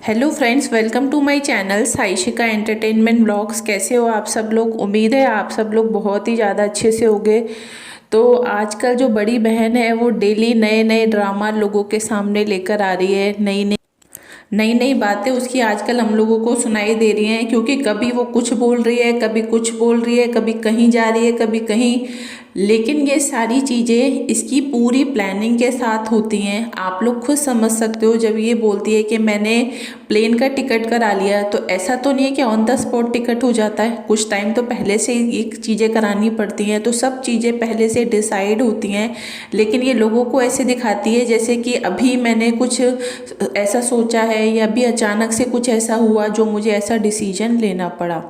Hello friends, welcome to my channel Saishika entertainment blogs. कैसे हो आप सब लोग? उम्मीद है आप सब लोग बहुत ही ज़्यादा अच्छे से होंगे। तो आजकल जो बड़ी बहन है वो डेली नए नए ड्रामा लोगों के सामने लेकर आ रही है। नई नई बातें उसकी आजकल हम लोगों को सुनाई दे रही हैं, क्योंकि कभी वो कुछ बोल रही है, कभी कुछ बोल रही है, कभी कहीं जा रही है, कभी कहीं। लेकिन ये सारी चीज़ें इसकी पूरी प्लानिंग के साथ होती हैं। आप लोग खुद समझ सकते हो, जब ये बोलती है कि मैंने प्लेन का टिकट करा लिया, तो ऐसा तो नहीं है कि ऑन द स्पॉट टिकट हो जाता है। कुछ टाइम तो पहले से ही ये चीज़ें करानी पड़ती हैं, तो सब चीज़ें पहले से डिसाइड होती हैं। लेकिन ये लोगों को ऐसे दिखाती है जैसे कि अभी मैंने कुछ ऐसा सोचा है, या अभी अचानक से कुछ ऐसा हुआ जो मुझे ऐसा डिसीजन लेना पड़ा।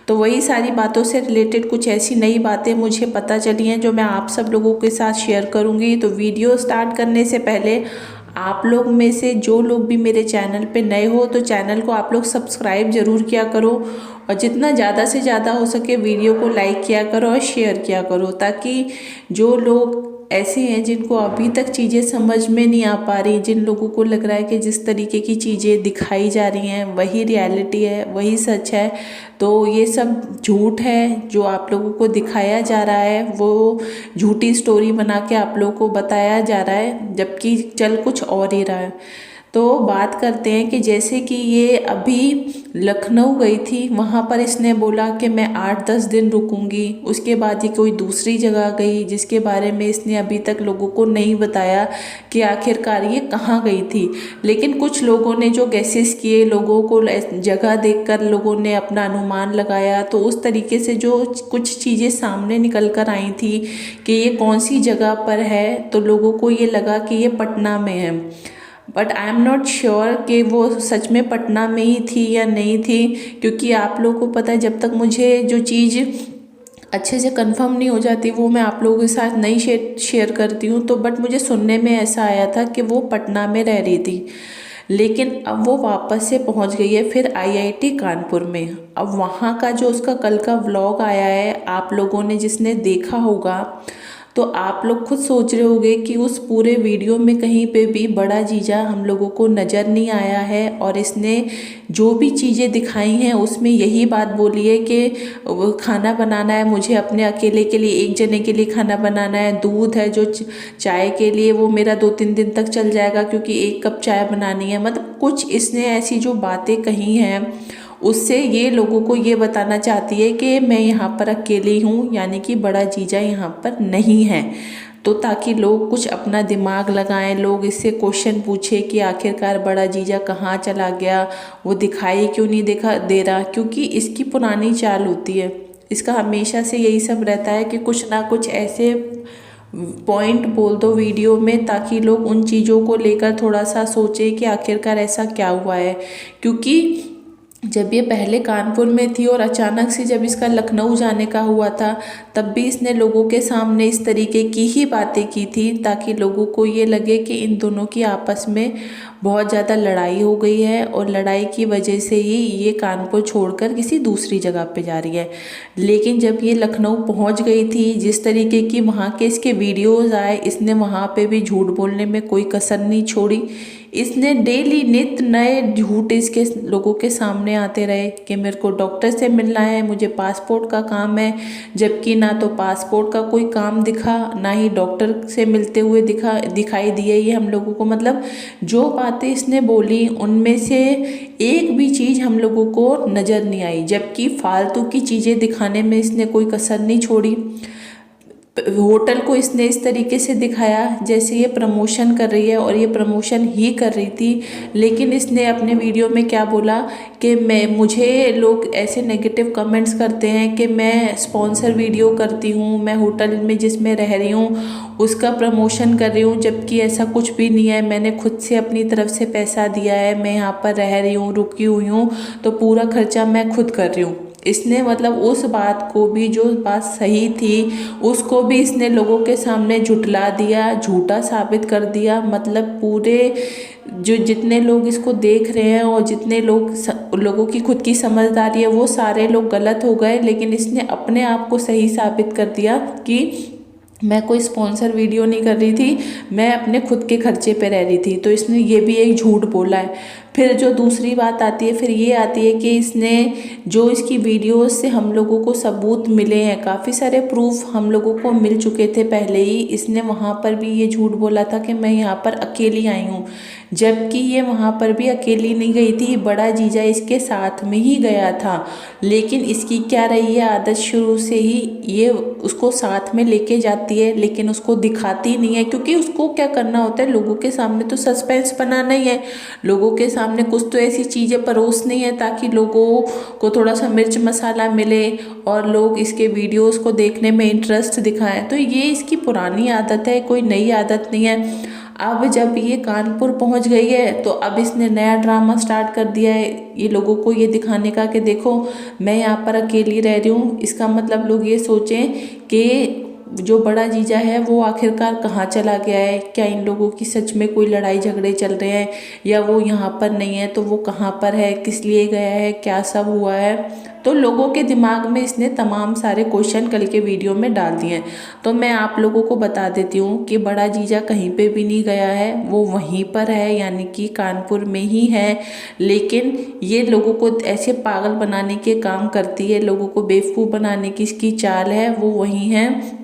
तो वही सारी बातों से रिलेटेड कुछ ऐसी नई बातें मुझे पता चली हैं जो मैं आप सब लोगों के साथ शेयर करूंगी। तो वीडियो स्टार्ट करने से पहले आप लोग में से जो लोग भी मेरे चैनल पे नए हो, तो चैनल को आप लोग सब्सक्राइब ज़रूर किया करो, और जितना ज़्यादा से ज़्यादा हो सके वीडियो को लाइक किया करो और शेयर किया करो, ताकि जो लोग ऐसे हैं जिनको अभी तक चीज़ें समझ में नहीं आ पा रही, जिन लोगों को लग रहा है कि जिस तरीके की चीज़ें दिखाई जा रही हैं वही रियलिटी है, वही सच है, तो ये सब झूठ है। जो आप लोगों को दिखाया जा रहा है वो झूठी स्टोरी बना के आप लोगों को बताया जा रहा है, जबकि चल कुछ और ही रहा है। तो बात करते हैं कि जैसे कि ये अभी लखनऊ गई थी, वहाँ पर इसने बोला कि मैं 8-10 दिन रुकूंगी। उसके बाद ये कोई दूसरी जगह गई, जिसके बारे में इसने अभी तक लोगों को नहीं बताया कि आखिरकार ये कहाँ गई थी। लेकिन कुछ लोगों ने जो गैसेस किए, लोगों को जगह देखकर लोगों ने अपना अनुमान लगाया, तो उस तरीके से जो कुछ चीज़ें सामने निकल कर आई थी कि ये कौन सी जगह पर है, तो लोगों को ये लगा कि ये पटना में है। But I am not sure कि वो सच में पटना में ही थी या नहीं थी, क्योंकि आप लोगों को पता है जब तक मुझे जो चीज़ अच्छे से कंफर्म नहीं हो जाती वो मैं आप लोगों के साथ नहीं शेयर करती हूँ। तो बट मुझे सुनने में ऐसा आया था कि वो पटना में रह रही थी, लेकिन अब वो वापस से पहुंच गई है फिर आईआईटी कानपुर में। अब वहाँ का जो उसका कल का व्लॉग आया है, आप लोगों ने जिसने देखा होगा, तो आप लोग खुद सोच रहे होंगे कि उस पूरे वीडियो में कहीं पे भी बड़ा जीजा हम लोगों को नज़र नहीं आया है। और इसने जो भी चीज़ें दिखाई हैं उसमें यही बात बोली है कि वो खाना बनाना है मुझे अपने अकेले के लिए, एक जने के लिए खाना बनाना है। दूध है जो चाय के लिए, वो मेरा 2-3 दिन तक चल जाएगा, क्योंकि 1 कप चाय बनानी है। मतलब कुछ इसने ऐसी जो बातें कही हैं, उससे ये लोगों को ये बताना चाहती है कि मैं यहाँ पर अकेली हूँ, यानी कि बड़ा जीजा यहाँ पर नहीं है। तो ताकि लोग कुछ अपना दिमाग लगाएं, लोग इससे क्वेश्चन पूछे कि आखिरकार बड़ा जीजा कहाँ चला गया, वो दिखाई क्यों नहीं दे रहा। क्योंकि इसकी पुरानी चाल होती है, इसका हमेशा से यही सब रहता है कि कुछ ना कुछ ऐसे पॉइंट बोल दो वीडियो में, ताकि लोग उन चीज़ों को लेकर थोड़ा सा सोचे कि आखिरकार ऐसा क्या हुआ है। क्योंकि जब ये पहले कानपुर में थी और अचानक से जब इसका लखनऊ जाने का हुआ था, तब भी इसने लोगों के सामने इस तरीके की ही बातें की थी, ताकि लोगों को ये लगे कि इन दोनों की आपस में बहुत ज़्यादा लड़ाई हो गई है, और लड़ाई की वजह से ही ये कानपुर छोड़कर किसी दूसरी जगह पे जा रही है। लेकिन जब ये लखनऊ पहुंच गई थी, जिस तरीके की वहाँ के इसके वीडियोज़ आए, इसने वहाँ पे भी झूठ बोलने में कोई कसर नहीं छोड़ी। इसने डेली नित नए झूठ इसके लोगों के सामने आते रहे कि मेरे को डॉक्टर से मिलना है, मुझे पासपोर्ट का काम है, जबकि ना तो पासपोर्ट का कोई काम दिखा, ना ही डॉक्टर से मिलते हुए दिखाई दिए ये हम लोगों को। मतलब जो बातें इसने बोली उनमें से एक भी चीज़ हम लोगों को नज़र नहीं आई, जबकि फालतू की चीज़ें दिखाने में इसने कोई कसर नहीं छोड़ी। होटल को इसने इस तरीके से दिखाया जैसे ये प्रमोशन कर रही है, और ये प्रमोशन ही कर रही थी। लेकिन इसने अपने वीडियो में क्या बोला कि मुझे लोग ऐसे नेगेटिव कमेंट्स करते हैं कि मैं स्पॉन्सर वीडियो करती हूँ, मैं होटल में जिसमें रह रही हूँ उसका प्रमोशन कर रही हूँ, जबकि ऐसा कुछ भी नहीं है। मैंने खुद से अपनी तरफ से पैसा दिया है, मैं यहाँ पर रह रही हूँ, रुकी हुई हूँ, तो पूरा खर्चा मैं खुद कर रही हूँ। इसने मतलब उस बात को भी, जो बात सही थी उसको भी इसने लोगों के सामने झुठला दिया, झूठा साबित कर दिया। मतलब पूरे जो जितने लोग इसको देख रहे हैं और जितने लोगों की खुद की समझदारी है, वो सारे लोग गलत हो गए। लेकिन इसने अपने आप को सही साबित कर दिया कि मैं कोई स्पॉन्सर वीडियो नहीं कर रही थी, मैं अपने खुद के खर्चे पे रह रही थी। तो इसने ये भी एक झूठ बोला है। फिर जो दूसरी बात आती है, फिर ये आती है कि इसने जो इसकी वीडियोस से हम लोगों को सबूत मिले हैं, काफ़ी सारे प्रूफ हम लोगों को मिल चुके थे पहले ही, इसने वहाँ पर भी ये झूठ बोला था कि मैं यहाँ पर अकेली आई हूँ, जबकि ये वहाँ पर भी अकेली नहीं गई थी, बड़ा जीजा इसके साथ में ही गया था। लेकिन इसकी क्या रही है आदत, शुरू से ही ये उसको साथ में लेके जाती है, लेकिन उसको दिखाती नहीं है, क्योंकि उसको क्या करना होता है, लोगों के सामने तो सस्पेंस बनाना ही है, लोगों के सामने कुछ तो ऐसी चीज़ें परोसनी है ताकि लोगों को थोड़ा सा मिर्च मसाला मिले और लोग इसके वीडियोस को देखने में इंटरेस्ट दिखाएं। तो ये इसकी पुरानी आदत है, कोई नई आदत नहीं है। अब जब ये कानपुर पहुंच गई है तो अब इसने नया ड्रामा स्टार्ट कर दिया है, ये लोगों को ये दिखाने का कि देखो मैं यहाँ पर अकेली रह रही हूँ। इसका मतलब लोग ये सोचें कि जो बड़ा जीजा है वो आखिरकार कहाँ चला गया है, क्या इन लोगों की सच में कोई लड़ाई झगड़े चल रहे हैं, या वो यहाँ पर नहीं है तो वो कहाँ पर है, किस लिए गया है, क्या सब हुआ है। तो लोगों के दिमाग में इसने तमाम सारे क्वेश्चन कल के वीडियो में डाल दिए हैं। तो मैं आप लोगों को बता देती हूँ कि बड़ा जीजा कहीं पे भी नहीं गया है, वो वहीं पर है, यानी कि कानपुर में ही है। लेकिन ये लोगों को ऐसे पागल बनाने के काम करती है, लोगों को बेवकूफ़ बनाने की इसकी चाल है, वो वहीं है,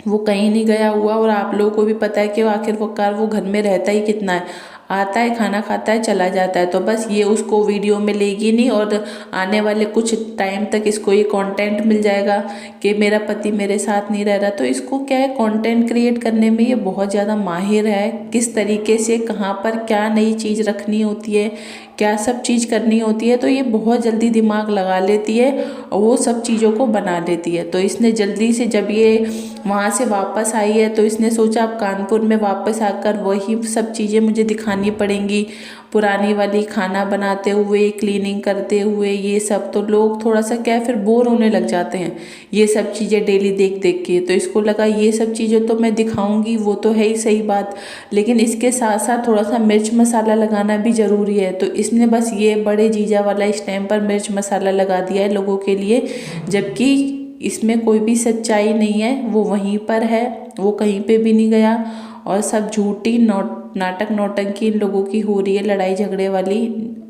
वो कहीं नहीं गया हुआ। और आप लोगों को भी पता है कि आखिरकार वो घर में रहता ही कितना है, आता है, खाना खाता है, चला जाता है। तो बस ये उसको वीडियो में लेगी नहीं, और आने वाले कुछ टाइम तक इसको ये कंटेंट मिल जाएगा कि मेरा पति मेरे साथ नहीं रह रहा। तो इसको क्या है, कंटेंट क्रिएट करने में ये बहुत ज़्यादा माहिर है, किस तरीके से कहाँ पर क्या नई चीज़ रखनी होती है, क्या सब चीज़ करनी होती है। तो ये बहुत जल्दी दिमाग लगा लेती है और वो सब चीज़ों को बना देती है। तो इसने जल्दी से जब ये वहाँ से वापस आई है तो इसने सोचा अब कानपुर में वापस आकर वही सब चीज़ें मुझे दिखानी पड़ेंगी, पुरानी वाली, खाना बनाते हुए, क्लीनिंग करते हुए, ये सब। तो लोग थोड़ा सा क्या फिर बोर होने लग जाते हैं ये सब चीज़ें डेली देख देख के। तो इसको लगा ये सब चीज़ें तो मैं दिखाऊंगी, वो तो है ही सही बात, लेकिन इसके साथ साथ थोड़ा सा मिर्च मसाला लगाना भी ज़रूरी है। तो इसने बस ये बड़े जीजा वाला इस टाइम पर मिर्च मसाला लगा दिया है लोगों के लिए, जबकि इसमें कोई भी सच्चाई नहीं है, वो वहीं पर है, वो कहीं पे भी नहीं गया। और सब झूठी नाटक नौटंकी इन लोगों की हो रही है, लड़ाई झगड़े वाली।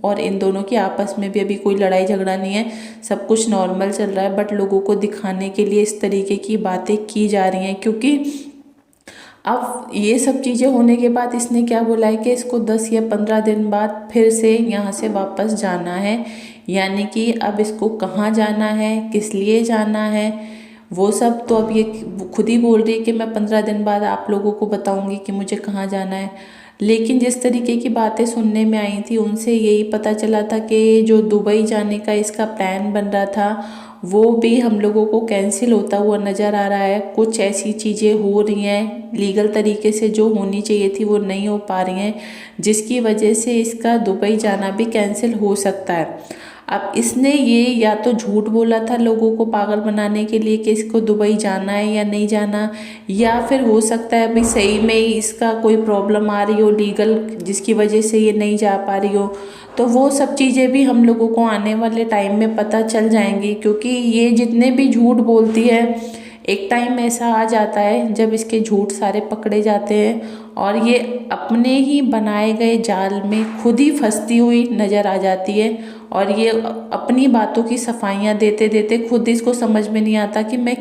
और इन दोनों की आपस में भी अभी कोई लड़ाई झगड़ा नहीं है, सब कुछ नॉर्मल चल रहा है, बट लोगों को दिखाने के लिए इस तरीके की बातें की जा रही हैं। क्योंकि अब ये सब चीज़ें होने के बाद इसने क्या बोला है कि इसको 10 या 15 दिन बाद फिर से यहाँ से वापस जाना है, यानी कि अब इसको कहाँ जाना है, किस लिए जाना है, वो सब तो अब ये खुद ही बोल रही है कि मैं 15 दिन बाद आप लोगों को बताऊंगी कि मुझे कहाँ जाना है। लेकिन जिस तरीके की बातें सुनने में आई थी उनसे यही पता चला था कि जो दुबई जाने का इसका प्लान बन रहा था वो भी हम लोगों को कैंसिल होता हुआ नज़र आ रहा है। कुछ ऐसी चीज़ें हो रही हैं लीगल तरीके से जो होनी चाहिए थी वो नहीं हो पा रही हैं, जिसकी वजह से इसका दुबई जाना भी कैंसिल हो सकता है। अब इसने ये या तो झूठ बोला था लोगों को पागल बनाने के लिए कि इसको दुबई जाना है या नहीं जाना, या फिर हो सकता है भाई सही में ही इसका कोई प्रॉब्लम आ रही हो लीगल, जिसकी वजह से ये नहीं जा पा रही हो। तो वो सब चीज़ें भी हम लोगों को आने वाले टाइम में पता चल जाएंगी, क्योंकि ये जितने भी झूठ बोलती है एक टाइम ऐसा आ जाता है जब इसके झूठ सारे पकड़े जाते हैं और ये अपने ही बनाए गए जाल में खुद ही फंसती हुई नज़र आ जाती है। और ये अपनी बातों की सफाइयाँ देते देते खुद इसको समझ में नहीं आता कि मैं